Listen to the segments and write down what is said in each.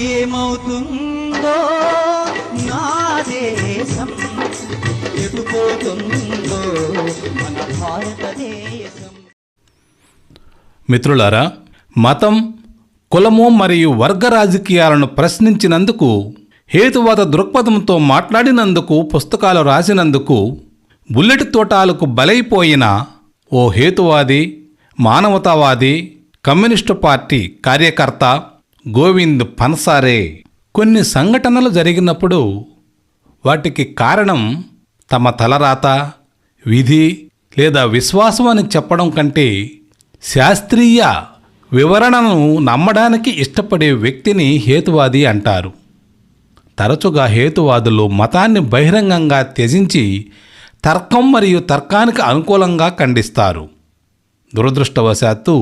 ఏమవుతుందో నా దేశం, ఎటుపోతుందో మన భారతదేశం. మిత్రులారా, మతం, కులము మరియు వర్గ రాజకీయాలను ప్రశ్నించినందుకు, హేతువాద దృక్పథంతో మాట్లాడినందుకు, పుస్తకాలు రాసినందుకు బుల్లెట్ తోటాలకు బలైపోయిన ఓ హేతువాది, మానవతావాది, కమ్యూనిస్టు పార్టీ కార్యకర్త గోవింద్ పన్సారే కొన్ని సంఘటనలు జరిగినప్పుడు వాటికి కారణం తమ తలరాత, విధి లేదా విశ్వాసం అని చెప్పడం కంటే శాస్త్రీయ వివరణను నమ్మడానికి ఇష్టపడే వ్యక్తిని హేతువాది అంటారు. తరచుగా హేతువాదులు మతాన్ని బహిరంగంగా త్యజించి తర్కం మరియు తర్కానికి అనుకూలంగా ఖండిస్తారు. దురదృష్టవశాత్తు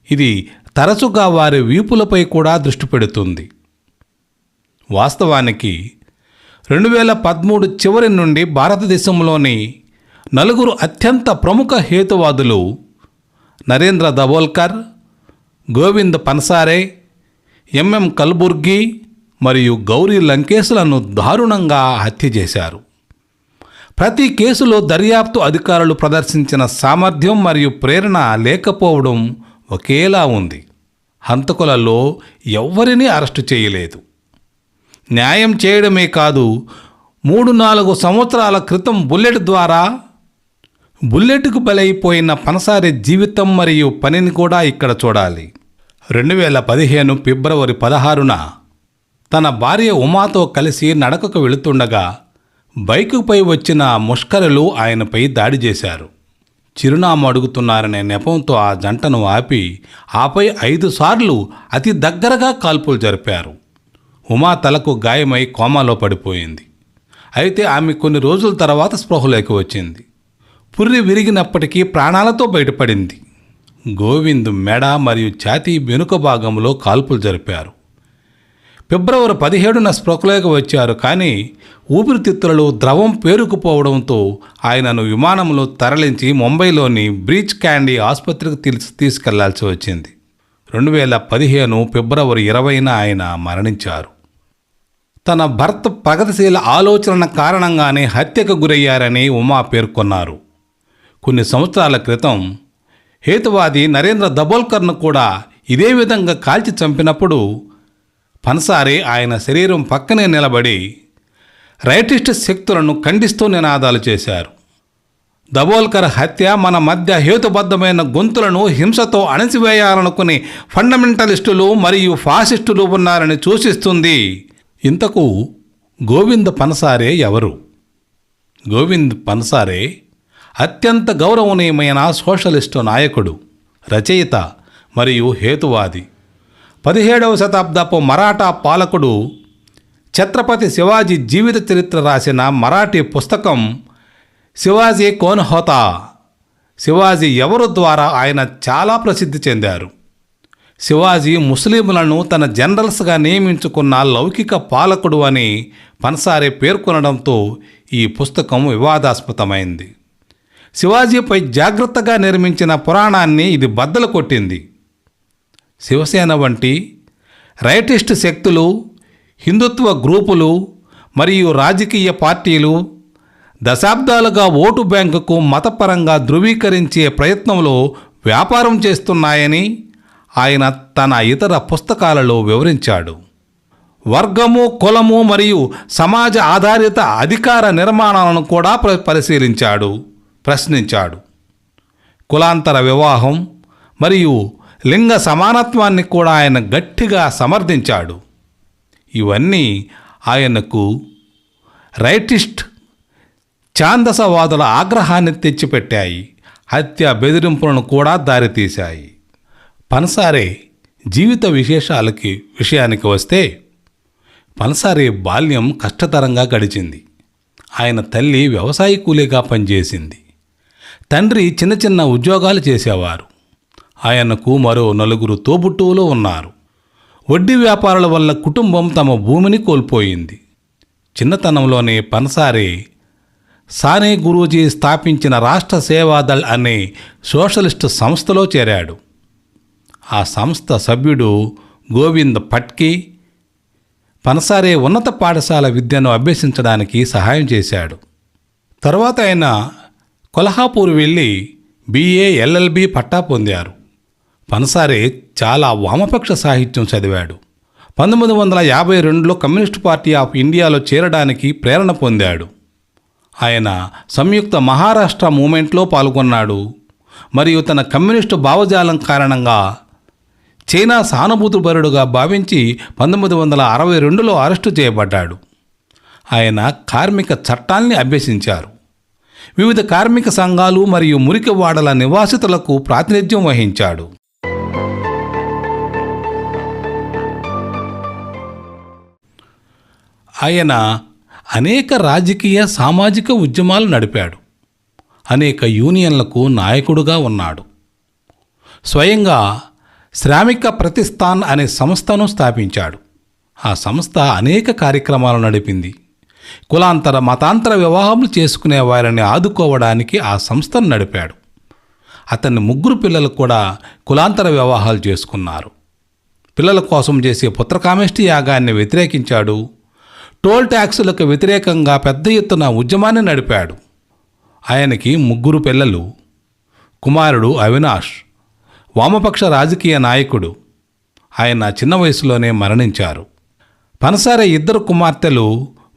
ఇది తరచుగా వారి వీపులపై కూడా దృష్టి పెడుతుంది. వాస్తవానికి 2013 చివరి నుండి భారతదేశంలోని 4 అత్యంత ప్రముఖ హేతువాదులు నరేంద్ర దబోల్కర్, గోవింద్ పన్సారే, ఎంఎం కల్బుర్గి మరియు గౌరీ లంకేశ్లను దారుణంగా హత్య చేశారు. ప్రతి కేసులో దర్యాప్తు అధికారులు ప్రదర్శించిన సామర్థ్యం మరియు ప్రేరణ లేకపోవడం ఒకేలా ఉంది. హంతకులలో ఎవ్వరినీ అరెస్టు చేయలేదు. న్యాయం చేయడమే కాదు, 3-4 సంవత్సరాల క్రితం బుల్లెట్కు బలైపోయిన పన్సారే జీవితం మరియు పనిని కూడా ఇక్కడ చూడాలి. 2015 ఫిబ్రవరి 16న తన భార్య ఉమాతో కలిసి నడకకు వెళుతుండగా బైకుపై వచ్చిన ముష్కరులు ఆయనపై దాడి చేశారు. చిరునామా అడుగుతున్నారనే నెపంతో ఆ జంటను ఆపై 5 సార్లు అతి దగ్గరగా కాల్పులు జరిపారు. ఉమా తలకు గాయమై కోమాలో పడిపోయింది. అయితే ఆమె కొన్ని రోజుల తర్వాత స్పృహలోకి వచ్చింది. పుర్రి విరిగినప్పటికీ ప్రాణాలతో బయటపడింది. గోవింద్ మెడ మరియు ఛాతీ వెనుక భాగంలో కాల్పులు జరిపారు. ఫిబ్రవరి 17న స్పృహలోకి వచ్చారు. కానీ ఊపిరితిత్తులలో ద్రవం పేరుకుపోవడంతో ఆయనను విమానంలో తరలించి ముంబైలోని బ్రీచ్ క్యాండీ ఆసుపత్రికి తీసుకెళ్లాల్సి వచ్చింది. 2015 ఫిబ్రవరి 20న ఆయన మరణించారు. తన భర్త ప్రగతిశీల ఆలోచనల కారణంగానే హత్యకు గురయ్యారని ఉమా పేర్కొన్నారు. కొన్ని సంవత్సరాల క్రితం హేతువాది నరేంద్ర దబోల్కర్ను కూడా ఇదే విధంగా కాల్చి చంపినప్పుడు పన్సారే ఆయన శరీరం పక్కనే నిలబడి రైటిస్ట్ శక్తులను ఖండిస్తూ నినాదాలు చేశారు. దబోల్కర్ హత్య మన మధ్య హేతుబద్ధమైన గొంతులను హింసతో అణిచివేయాలనుకునే ఫండమెంటలిస్టులు మరియు ఫాసిస్టులు ఉన్నారని సూచిస్తుంది. ఇంతకు గోవింద్ పన్సారే ఎవరు? గోవింద్ పన్సారే అత్యంత గౌరవనీయమైన సోషలిస్టు నాయకుడు, రచయిత మరియు హేతువాది. 17వ శతాబ్దపు మరాఠా పాలకుడు ఛత్రపతి శివాజీ జీవిత చరిత్ర రాసిన మరాఠీ పుస్తకం శివాజీ కౌన్ హోతా, శివాజీ ఎవరు ద్వారా ఆయన చాలా ప్రసిద్ధి చెందారు. శివాజీ ముస్లింలను తన జనరల్స్గా నియమించుకున్న లౌకిక పాలకుడు అని పన్సారే పేర్కొనడంతో ఈ పుస్తకం వివాదాస్పదమైంది. శివాజీపై జాగ్రత్తగా నిర్మించిన పురాణాన్ని ఇది బద్దలు కొట్టింది. శివసేన వంటి రైటిస్ట్ శక్తులు, హిందుత్వ గ్రూపులు మరియు రాజకీయ పార్టీలు దశాబ్దాలుగా ఓటు బ్యాంకుకు మతపరంగా ధృవీకరించే ప్రయత్నంలో వ్యాపారం చేస్తున్నాయని ఆయన తన ఇతర పుస్తకాలలో వివరించాడు. వర్గము, కులము మరియు సమాజ ఆధారిత అధికార నిర్మాణాలను కూడా ప్రశ్నించాడు. కులాంతర వివాహం మరియు లింగ సమానత్వాన్ని కూడా ఆయన గట్టిగా సమర్థించాడు. ఇవన్నీ ఆయనకు రైటిస్ట్ ఛాందసవాదుల ఆగ్రహాన్ని తెచ్చిపెట్టాయి. హత్య, బెదిరింపులను కూడా దారితీశాయి. పన్సారే జీవిత విషయానికి వస్తే పన్సారే బాల్యం కష్టతరంగా గడిచింది. ఆయన తల్లి వ్యవసాయ కూలీగా పనిచేసింది. తండ్రి చిన్న చిన్న ఉద్యోగాలు చేసేవారు. ఆయనకు మరో 4 తోబుట్టువులు ఉన్నారు. వడ్డీ వ్యాపారాల వల్ల కుటుంబం తమ భూమిని కోల్పోయింది. చిన్నతనంలోనే పన్సారే సానే గురూజీ స్థాపించిన రాష్ట్ర సేవాదళ్ అనే సోషలిస్టు సంస్థలో చేరాడు. ఆ సంస్థ సభ్యుడు గోవింద్ పట్కి పనసారే ఉన్నత పాఠశాల విద్యను అభ్యసించడానికి సహాయం చేశాడు. తర్వాత ఆయన కొల్హాపూర్ వెళ్ళి BA LLB పట్టా పొందారు. పనసారే చాలా వామపక్ష సాహిత్యం చదివాడు. 1952లో కమ్యూనిస్ట్ పార్టీ ఆఫ్ ఇండియాలో చేరడానికి ప్రేరణ పొందాడు. ఆయన సంయుక్త మహారాష్ట్ర మూమెంట్లో పాల్గొన్నాడు మరియు తన కమ్యూనిస్టు భావజాలం కారణంగా చైనా సానుభూతిపరుడుగా భావించి 1962లో అరెస్టు చేయబడ్డాడు. ఆయన కార్మిక చట్టాల్ని అభ్యసించారు. వివిధ కార్మిక సంఘాలు మరియు మురికివాడల నివాసితులకు ప్రాతినిధ్యం వహించాడు. ఆయన అనేక రాజకీయ సామాజిక ఉద్యమాలు నడిపాడు. అనేక యూనియన్లకు నాయకుడుగా ఉన్నాడు. స్వయంగా శ్రామిక ప్రతిష్టాన్ అనే సంస్థను స్థాపించాడు. ఆ సంస్థ అనేక కార్యక్రమాలు నడిపింది. కులాంతర మతాంతర వివాహములు చేసుకునే వారిని ఆదుకోవడానికి ఆ సంస్థను నడిపాడు. అతని 3 పిల్లలు కూడా కులాంతర వివాహాలు చేసుకున్నారు. పిల్లల కోసం చేసే పుత్రకామేష్టి యాగాన్ని వ్యతిరేకించాడు. టోల్ ట్యాక్సులకు వ్యతిరేకంగా పెద్ద ఎత్తున ఉద్యమాన్ని నడిపాడు. ఆయనకి 3 పిల్లలు. కుమారుడు అవినాష్ వామపక్ష రాజకీయ నాయకుడు. ఆయన చిన్న వయసులోనే మరణించారు. పనసారే 2 కుమార్తెలు,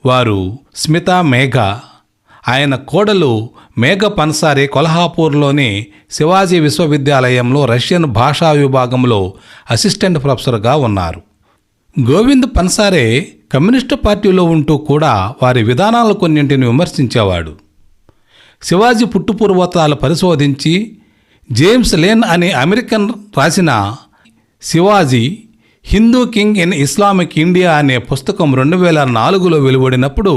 వారు స్మిత, మేఘ. ఆయన కోడలు మేఘ పనసారే కొల్హాపూర్లోని శివాజీ విశ్వవిద్యాలయంలో రష్యన్ భాషా విభాగంలో అసిస్టెంట్ ప్రొఫెసర్గా ఉన్నారు. గోవింద్ పనసారే కమ్యూనిస్టు పార్టీలో ఉంటూ కూడా వారి విధానాల కొన్నింటిని విమర్శించేవాడు. శివాజీ పుట్టుపూర్వోత్తరాలు పరిశోధించి జేమ్స్ లేన్ అనే అమెరికన్ రాసిన Shivaji Hindu king in Islamic India అనే పుస్తకం 2004లో వెలువడినప్పుడు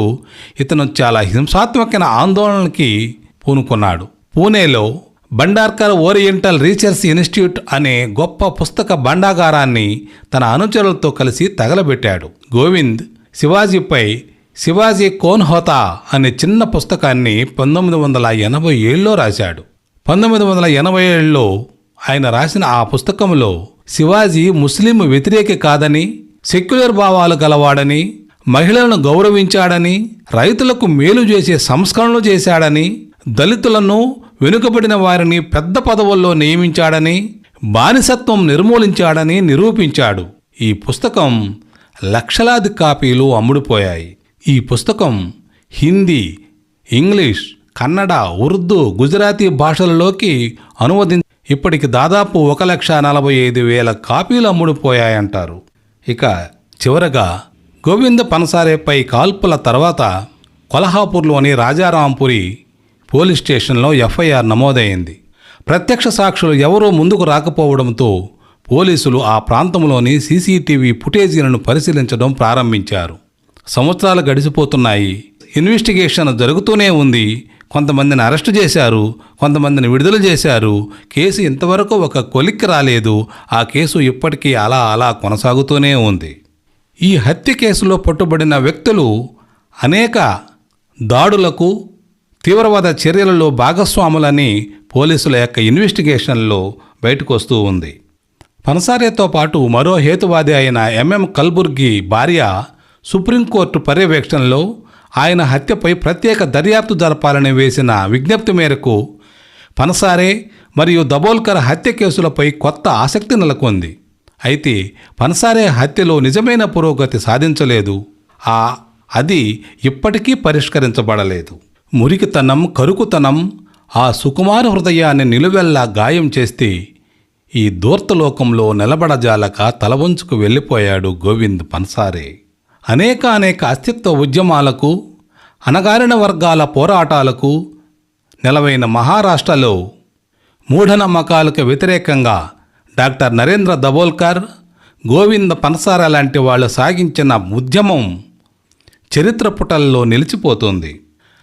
ఇతను చాలా హింసాత్మకమైన ఆందోళనకి పూనుకున్నాడు. పూణేలో భండార్కర్ ఓరియంటల్ రీసెర్చ్ ఇన్స్టిట్యూట్ అనే గొప్ప పుస్తక భండాగారాన్ని తన అనుచరులతో కలిసి తగలబెట్టాడు. గోవింద్ శివాజీపై శివాజీ కోన్ హోతా అనే చిన్న పుస్తకాన్ని 1987లో రాశాడు. 1987లో ఆయన రాసిన ఆ పుస్తకంలో శివాజీ ముస్లిం వ్యతిరేకి కాదని, సెక్యులర్ భావాలు గలవాడని, మహిళలను గౌరవించాడని, రైతులకు మేలు చేసే సంస్కరణలు చేశాడని, దళితులను వెనుకబడిన వారిని పెద్ద పదవుల్లో నియమించాడని, బానిసత్వం నిర్మూలించాడని నిరూపించాడు. ఈ పుస్తకం లక్షలాది కాపీలు అమ్ముడుపోయాయి. ఈ పుస్తకం హిందీ, ఇంగ్లీష్, కన్నడ, ఉర్దూ, గుజరాతీ భాషలలోకి అనువదించి ఇప్పటికి దాదాపు 1,45,000 కాపీలు అమ్ముడుపోయాయంటారు. ఇక చివరగా గోవింద పనసారేపై కాల్పుల తర్వాత కొల్హాపూర్లోని రాజారాంపురి పోలీస్ స్టేషన్లో FIR నమోదైంది. ప్రత్యక్ష సాక్షులు ఎవరూ ముందుకు రాకపోవడంతో పోలీసులు ఆ ప్రాంతంలోని CCTV ఫుటేజీలను పరిశీలించడం ప్రారంభించారు. సంవత్సరాలు గడిచిపోతున్నాయి. ఇన్వెస్టిగేషన్ జరుగుతూనే ఉంది. కొంతమందిని అరెస్టు చేశారు, కొంతమందిని విడుదల చేశారు. కేసు ఇంతవరకు ఒక కొలిక్కి రాలేదు. ఆ కేసు ఇప్పటికీ అలా కొనసాగుతూనే ఉంది. ఈ హత్య కేసులో పట్టుబడిన వ్యక్తులు అనేక దాడులకు, తీవ్రవాద చర్యలలో భాగస్వాములని పోలీసుల యొక్క ఇన్వెస్టిగేషన్లో బయటకు వస్తూ ఉంది. పనసారేతో పాటు మరో హేతువాది అయిన MM కల్బుర్గి భార్య సుప్రీంకోర్టు పర్యవేక్షణలో ఆయన హత్యపై ప్రత్యేక దర్యాప్తు జరపాలని వేసిన విజ్ఞప్తి మేరకు పనసారే మరియు దబోల్కర్ హత్య కేసులపై కొత్త ఆసక్తి నెలకొంది. అయితే పనసారే హత్యలో నిజమైన పురోగతి సాధించలేదు. అది ఇప్పటికీ పరిష్కరించబడలేదు. మురికితనం, కరుకుతనం ఆ సుకుమార హృదయాన్ని నిలువెల్లా గాయం చేస్తే ఈ దూర్తలోకంలో నిలబడజాలక తలవంచుకు వెళ్ళిపోయాడు గోవింద్ పనసారే. అనేక అస్తిత్వ ఉద్యమాలకు, అణగారిన వర్గాల పోరాటాలకు నెలవైన మహారాష్ట్రలో మూఢనమ్మకాలకు వ్యతిరేకంగా డాక్టర్ నరేంద్ర దబోల్కర్, గోవింద పనసారే లాంటి వాళ్ళు సాగించిన ఉద్యమం చరిత్ర పుటల్లో నిలిచిపోతుంది.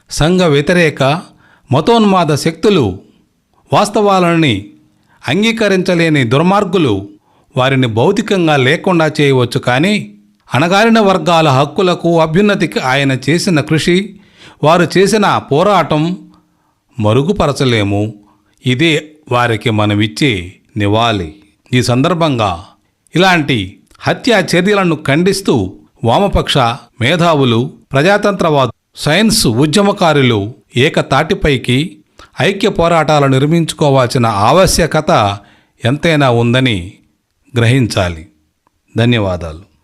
సంఘ వ్యతిరేక మతోన్మాద శక్తులు వాస్తవాలని అంగీకరించలేని దుర్మార్గులు వారిని భౌతికంగా లేకుండా చేయవచ్చు, కానీ అణగారిన వర్గాల హక్కులకు, అభ్యున్నతికి ఆయన చేసిన కృషి, వారు చేసిన పోరాటం మరుగుపరచలేము. ఇదే వారికి మనమిచ్చే నివాళి. ఈ సందర్భంగా ఇలాంటి హత్యా చర్యలను ఖండిస్తూ వామపక్ష మేధావులు, ప్రజాతంత్రవాదు, సైన్స్ ఉద్యమకారులు ఏకతాటిపైకి ఐక్య పోరాటాలు నిర్మించుకోవాల్సిన ఆవశ్యకత ఎంతైనా ఉందని గ్రహించాలి. ధన్యవాదాలు.